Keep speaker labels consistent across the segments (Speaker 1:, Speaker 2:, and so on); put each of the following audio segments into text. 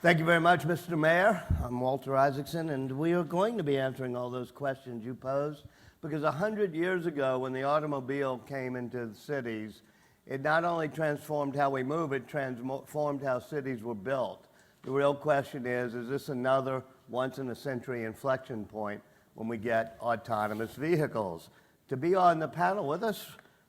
Speaker 1: Thank you very much, Mr. Mayor. I'm Walter Isaacson, and we are going to be answering all those questions you posed, because 100 years ago, when the automobile came into the cities, it not only transformed how we move, it transformed how cities were built. The real question is this another once-in-a-century inflection point when we get autonomous vehicles? To be on the panel with us,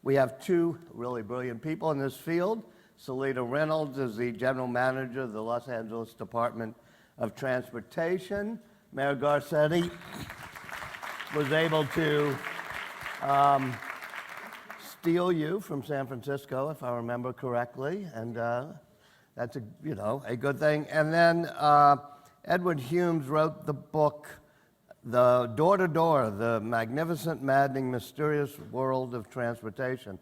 Speaker 1: we have two really brilliant people in this field. Salita Reynolds is the general manager of the Los Angeles Department of Transportation. Mayor Garcetti was able to steal you from San Francisco, if I remember correctly, and that's a good thing. And then Edward Humes wrote the book, The Door-to-Door, The Magnificent, Maddening, Mysterious World of Transportation.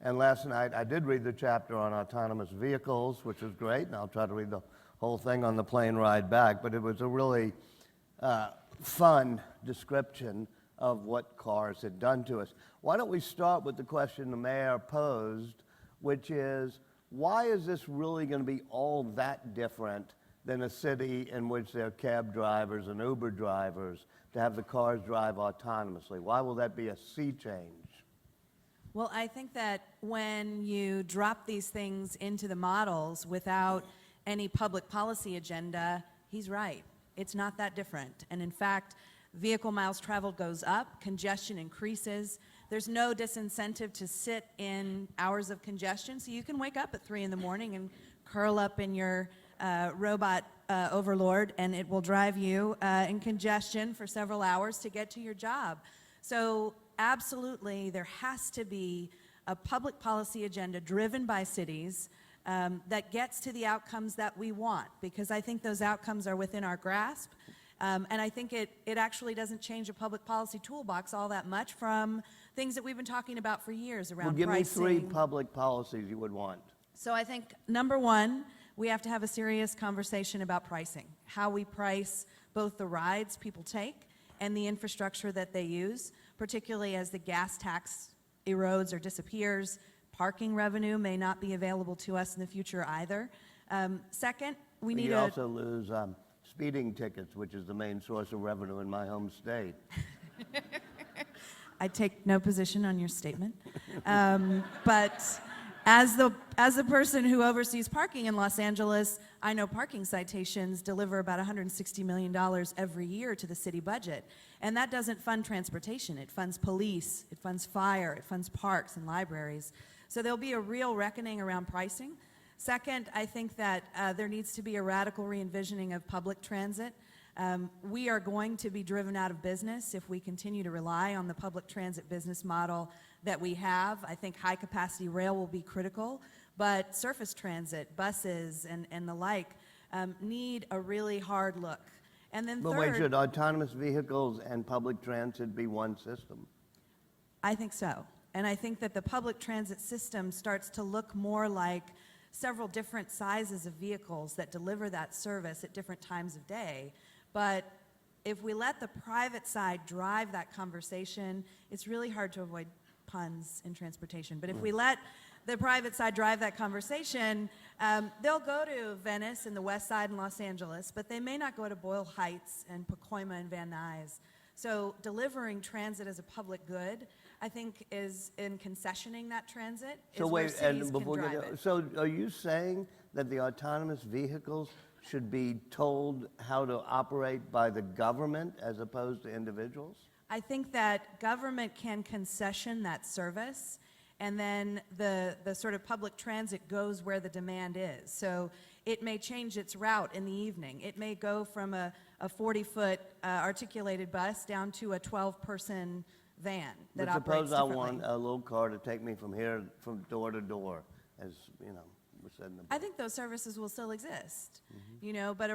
Speaker 1: And last night, I did read the chapter on autonomous vehicles, which was great, and I'll try to read the whole thing on the plane ride back, but it was a really fun description of what cars had done to us. Why don't we start with the question the mayor posed, which is, why is this really going to be all that different than a city in which there are cab drivers and Uber drivers to have the cars drive autonomously? Why will that be a sea change?
Speaker 2: Well, I think that when you drop these things into the models without any public policy agenda, he's right. It's not that different. And in fact, vehicle miles traveled goes up, congestion increases. There's no disincentive to sit in hours of congestion, so you can wake up at 3 in the morning and curl up in your robot overlord, and it will drive you in congestion for several hours to get to your job. So absolutely, there has to be a public policy agenda driven by cities that gets to the outcomes that we want, because I think those outcomes are within our grasp. And I think it actually doesn't change a public policy toolbox all that much from things that we've been talking about for years around pricing.
Speaker 1: Well, give me 3 public policies you would want.
Speaker 2: So I think, number one, we have to have a serious conversation about pricing, how we price both the rides people take and the infrastructure that they use, particularly as the gas tax erodes or disappears. Parking revenue may not be available to us in the future either. Second, we need
Speaker 1: to... You also lose speeding tickets, which is the main source of revenue in my home state.
Speaker 2: I take no position on your statement. But as the person who oversees parking in Los Angeles, I know parking citations deliver about $160 million every year to the city budget. And that doesn't fund transportation. It funds police, it funds fire, it funds parks and libraries. So there'll be a real reckoning around pricing. Second, I think that there needs to be a radical re-envisioning of public transit. We are going to be driven out of business if we continue to rely on the public transit business model that we have. I think high-capacity rail will be critical, but surface transit, buses, and the like need a really hard look. And then
Speaker 1: But wait, should autonomous vehicles and public transit be one system?
Speaker 2: I think so. And I think that the public transit system starts to look more like several different sizes of vehicles that deliver that service at different times of day. But if we let the private side drive that conversation, it's really hard to avoid puns in transportation. But if we let the private side drive that conversation, they'll go to Venice and the West Side in Los Angeles, but they may not go to Boyle Heights and Pacoima and Van Nuys. So delivering transit as a public good, I think, is in concessioning that transit.
Speaker 1: So wait, and before you get, so are you saying that the autonomous vehicles should be told how to operate by the government as opposed to individuals?
Speaker 2: I think that government can concession that service, and then the sort of public transit goes where the demand is. So it may change its route in the evening. It may go from a 40-foot articulated bus down to a 12-person van that operates differently.
Speaker 1: But suppose I want a little car to take me from here, from door to door, as you know, was said in the book.
Speaker 2: I think those services will still exist, you know, but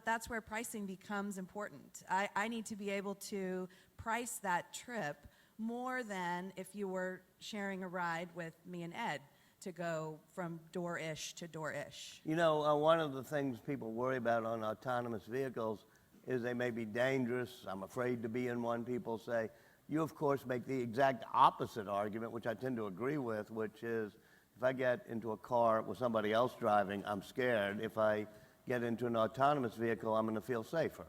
Speaker 2: that's where pricing becomes important. I need to be able to price that trip more than if you were sharing a ride with me and Ed to go from door-ish to door-ish.
Speaker 1: You know, one of the things people worry about on autonomous vehicles is they may be dangerous. I'm afraid to be in one, people say. You, of course, make the exact opposite argument, which I tend to agree with, which is if I get into a car with somebody else driving, I'm scared. If I get into an autonomous vehicle, I'm going to feel safer.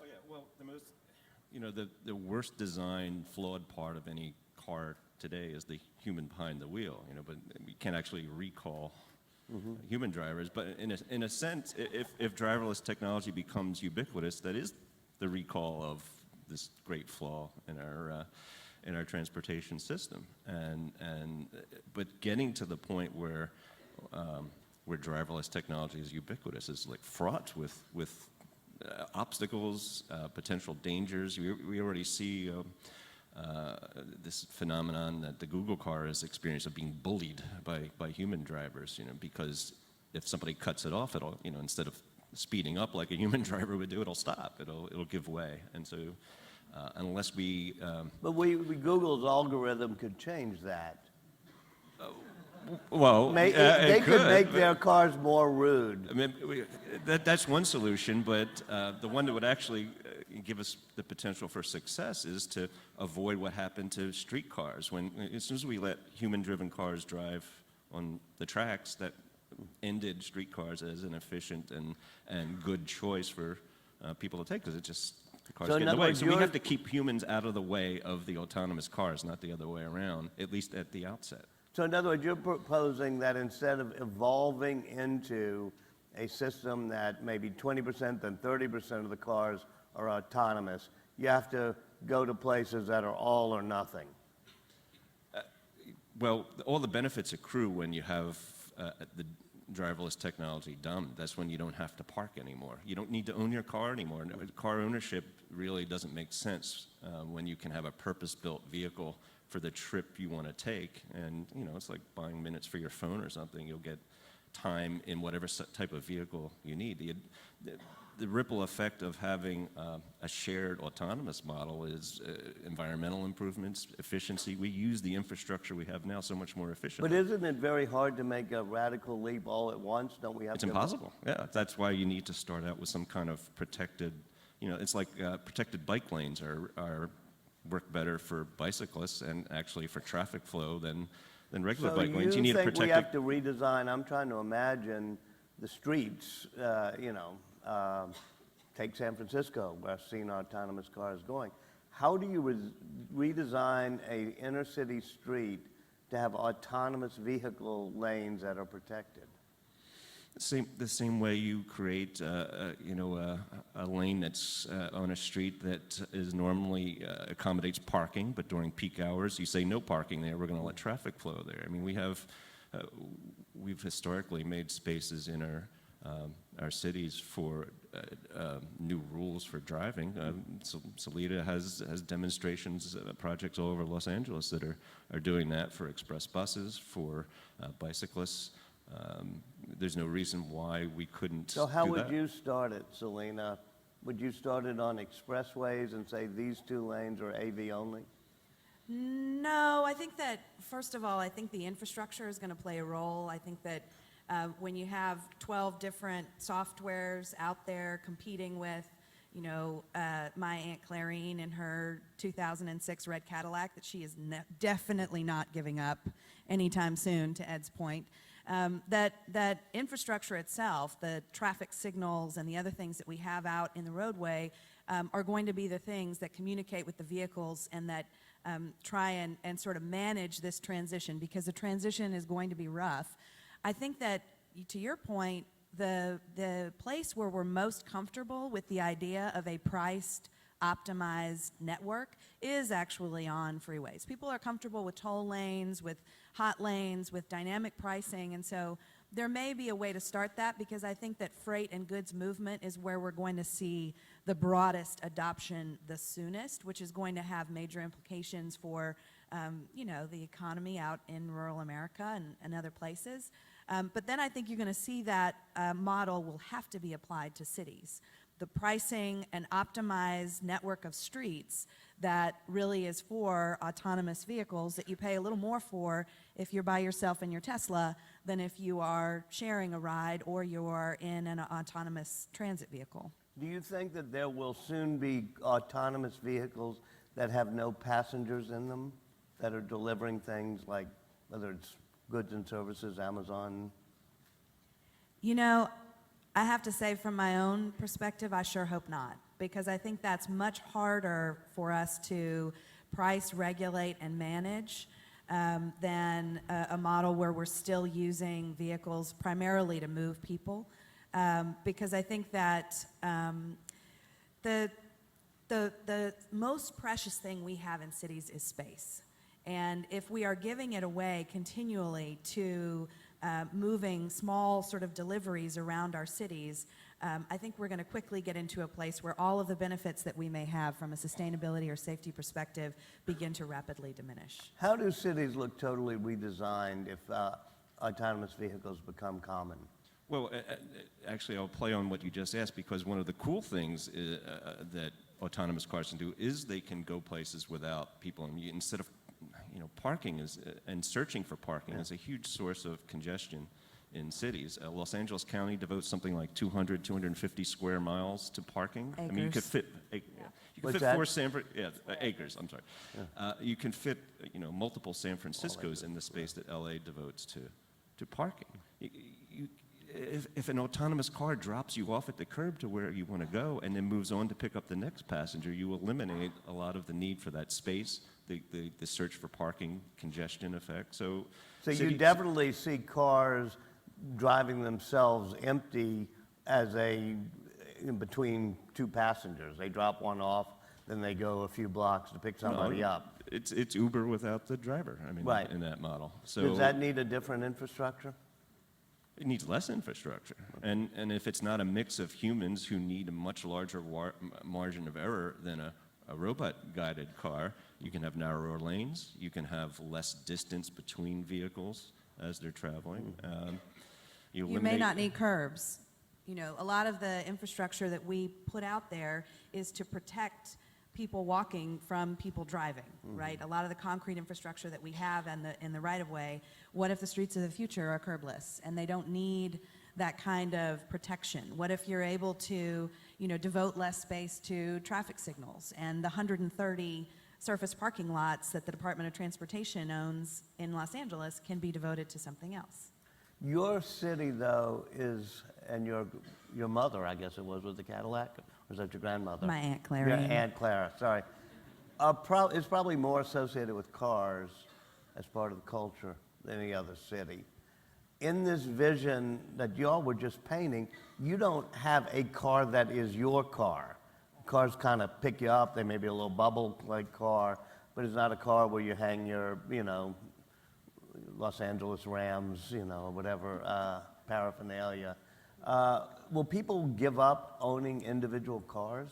Speaker 3: Oh, yeah, well, the worst design, flawed part of any car today is the human behind the wheel, but we can't actually recall human drivers. But in a sense, if driverless technology becomes ubiquitous, that is the recall of this great flaw in our transportation system. But getting to the point where driverless technology is ubiquitous is like fraught with obstacles, potential dangers. We already see this phenomenon that the Google car has experienced of being bullied by human drivers, because if somebody cuts it off, it'll, instead of speeding up like a human driver would do, it'll stop. It'll give way. And so unless we...
Speaker 1: But Google's algorithm could change that.
Speaker 3: Well,
Speaker 1: they could make
Speaker 3: but
Speaker 1: their cars more rude.
Speaker 3: I mean, that's one solution, but the one that would actually give us the potential for success is to avoid what happened to streetcars. As soon as we let human-driven cars drive on the tracks, that ended streetcars as an efficient and good choice for people to take, because the cars get in the way. So we have to keep humans out of the way of the autonomous cars, not the other way around, at least at the outset.
Speaker 1: So in other words, you're proposing that instead of evolving into a system that maybe 20%, then 30% of the cars are autonomous, you have to go to places that are all or nothing.
Speaker 3: Well, all the benefits accrue when you have the driverless technology done. That's when you don't have to park anymore. You don't need to own your car anymore. Car ownership really doesn't make sense when you can have a purpose-built vehicle for the trip you want to take. And, it's like buying minutes for your phone or something. You'll get time in whatever type of vehicle you need. The ripple effect of having a shared autonomous model is environmental improvements, efficiency. We use the infrastructure we have now so much more efficiently.
Speaker 1: But isn't it very hard to make a radical leap all at once? Don't we have
Speaker 3: It's impossible. Yeah, that's why you need to start out with some kind of protected, it's like protected bike lanes work better for bicyclists and actually for traffic flow than regular bike lanes.
Speaker 1: You
Speaker 3: need
Speaker 1: think
Speaker 3: protected...
Speaker 1: we have to redesign? I'm trying to imagine the streets, take San Francisco, where I've seen autonomous cars going. How do you redesign a inner city street to have autonomous vehicle lanes that are protected?
Speaker 3: The same way you create, a lane that's on a street that is normally accommodates parking, but during peak hours you say no parking there. We're going to let traffic flow there. I mean, we've historically made spaces in our cities for new rules for driving. Salida has demonstrations, projects all over Los Angeles that are doing that for express buses, for bicyclists. There's no reason why we couldn't
Speaker 1: So how
Speaker 3: do
Speaker 1: would
Speaker 3: that.
Speaker 1: you start it, Selena? Would you start it on expressways and say these 2 lanes are AV only?
Speaker 2: No, I think that, first of all, I think the infrastructure is going to play a role. I think that when you have 12 different softwares out there competing with, my Aunt Clarine in her 2006 red Cadillac that she is definitely not giving up anytime soon, to Ed's point, that infrastructure itself, the traffic signals and the other things that we have out in the roadway are going to be the things that communicate with the vehicles and that try and sort of manage this transition, because the transition is going to be rough. I think that, to your point, the place where we're most comfortable with the idea of a priced, optimized network is actually on freeways. People are comfortable with toll lanes, with hot lanes, with dynamic pricing, and so there may be a way to start that, because I think that freight and goods movement is where we're going to see the broadest adoption the soonest, which is going to have major implications for the economy out in rural America and other places. But then I think you're going to see that model will have to be applied to cities. The pricing and optimized network of streets that really is for autonomous vehicles that you pay a little more for if you're by yourself in your Tesla than if you are sharing a ride or you're in an autonomous transit vehicle.
Speaker 1: Do you think that there will soon be autonomous vehicles that have no passengers in them, that are delivering things like, whether it's goods and services, Amazon?
Speaker 2: I have to say, from my own perspective, I sure hope not, because I think that's much harder for us to price, regulate, and manage than a model where we're still using vehicles primarily to move people. Because I think that the most precious thing we have in cities is space. And if we are giving it away continually to moving small sort of deliveries around our cities, I think we're going to quickly get into a place where all of the benefits that we may have from a sustainability or safety perspective begin to rapidly diminish.
Speaker 1: How do cities look totally redesigned if autonomous vehicles become common?
Speaker 3: Well, actually, I'll play on what you just asked, because one of the cool things that autonomous cars can do is they can go places without people. And instead of parking and searching for parking is a huge source of congestion in cities. Los Angeles County devotes something like 250 square miles to parking.
Speaker 2: Acres.
Speaker 3: I mean, you could fit. You can
Speaker 1: What's
Speaker 3: fit
Speaker 1: that?
Speaker 3: 4 acres. I'm sorry. You can fit multiple San Franciscos in the space that LA devotes to parking. If an autonomous car drops you off at the curb to where you want to go and then moves on to pick up the next passenger, you eliminate a lot of the need for that space, the search for parking congestion effect. So
Speaker 1: you definitely see cars driving themselves empty as in between two passengers. They drop one off, then they go a few blocks to pick somebody up.
Speaker 3: It's Uber without the driver, I mean,
Speaker 1: Right.
Speaker 3: in that model. So
Speaker 1: Does that need a different infrastructure?
Speaker 3: it needs less infrastructure. And if it's not a mix of humans who need a much larger margin of error than a robot-guided car, you can have narrower lanes, you can have less distance between vehicles as they're traveling.
Speaker 2: You may not need curbs. A lot of the infrastructure that we put out there is to protect people walking from people driving, right? A lot of the concrete infrastructure that we have in the right-of-way, what if the streets of the future are curbless and they don't need that kind of protection? What if you're able to, devote less space to traffic signals, and the 130 surface parking lots that the Department of Transportation owns in Los Angeles can be devoted to something else?
Speaker 1: Your city, though, is, and your mother, I guess it was the Cadillac? Or was that your grandmother?
Speaker 2: My Aunt Clary.
Speaker 1: Your Aunt Clara, sorry. It's probably more associated with cars as part of the culture than any other city. In this vision that y'all were just painting, you don't have a car that is your car. Cars kind of pick you up. They may be a little bubble-like car, but it's not a car where you hang your, Los Angeles Rams, whatever paraphernalia. Will people give up owning individual cars?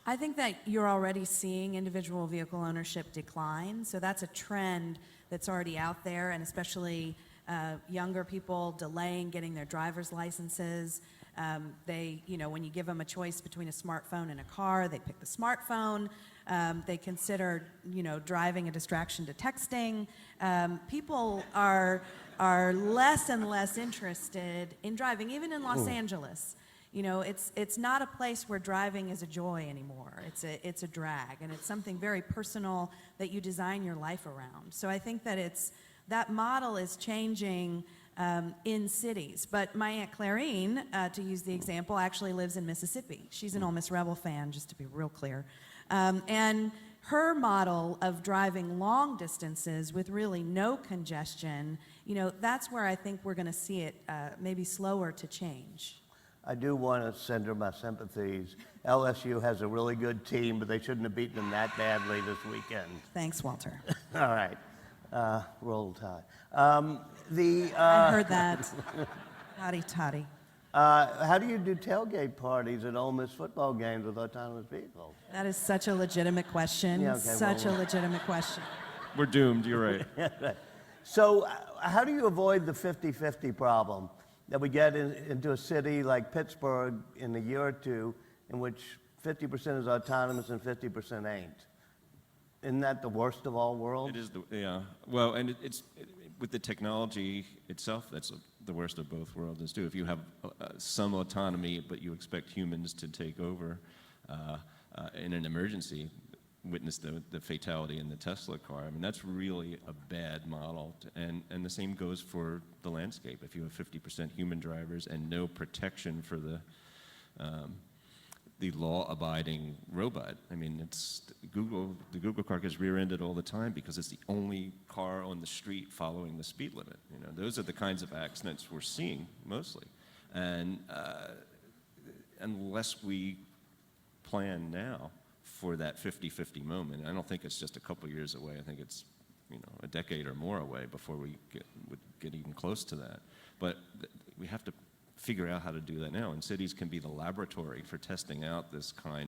Speaker 2: I think that you're already seeing individual vehicle ownership decline, so that's a trend that's already out there, and especially younger people delaying getting their driver's licenses. When you give them a choice between a smartphone and a car, they pick the smartphone. They consider, driving a distraction to texting. People are less and less interested in driving, even in Los Angeles. It's not a place where driving is a joy anymore. It's a drag, and it's something very personal that you design your life around. So I think that that model is changing in cities. But my Aunt Clarine, to use the example, actually lives in Mississippi. She's an Ole Miss Rebel fan, just to be real clear. And her model of driving long distances with really no congestion, that's where I think we're going to see it maybe slower to change.
Speaker 1: I do want to send her my sympathies. LSU has a really good team, but they shouldn't have beaten them that badly this weekend.
Speaker 2: Thanks, Walter.
Speaker 1: All right. Roll Tide.
Speaker 2: I heard that. Hotty toddy.
Speaker 1: How do you do tailgate parties at Ole Miss football games with autonomous vehicles?
Speaker 2: That is such a legitimate question.
Speaker 1: Yeah, okay,
Speaker 2: Such a legitimate question.
Speaker 3: We're doomed, you're right.
Speaker 1: So how do you avoid the 50-50 problem that we get into a city like Pittsburgh in a year or two in which 50% is autonomous and 50% ain't? Isn't that the worst of all worlds?
Speaker 3: It is, well, and it's with the technology itself, that's the worst of both worlds too. If you have some autonomy, but you expect humans to take over in an emergency, witnessed the fatality in the Tesla car. I mean, that's really a bad model. And the same goes for the landscape. If you have 50% human drivers and no protection for the law-abiding robot. I mean, the Google car gets rear-ended all the time because it's the only car on the street following the speed limit. You know, those are the kinds of accidents we're seeing mostly. And unless we plan now for that 50-50 moment, I don't think it's just a couple years away. I think it's, you know, a decade or more away before we would get even close to that. But we have to figure out how to do that now, and cities can be the laboratory for testing out this kind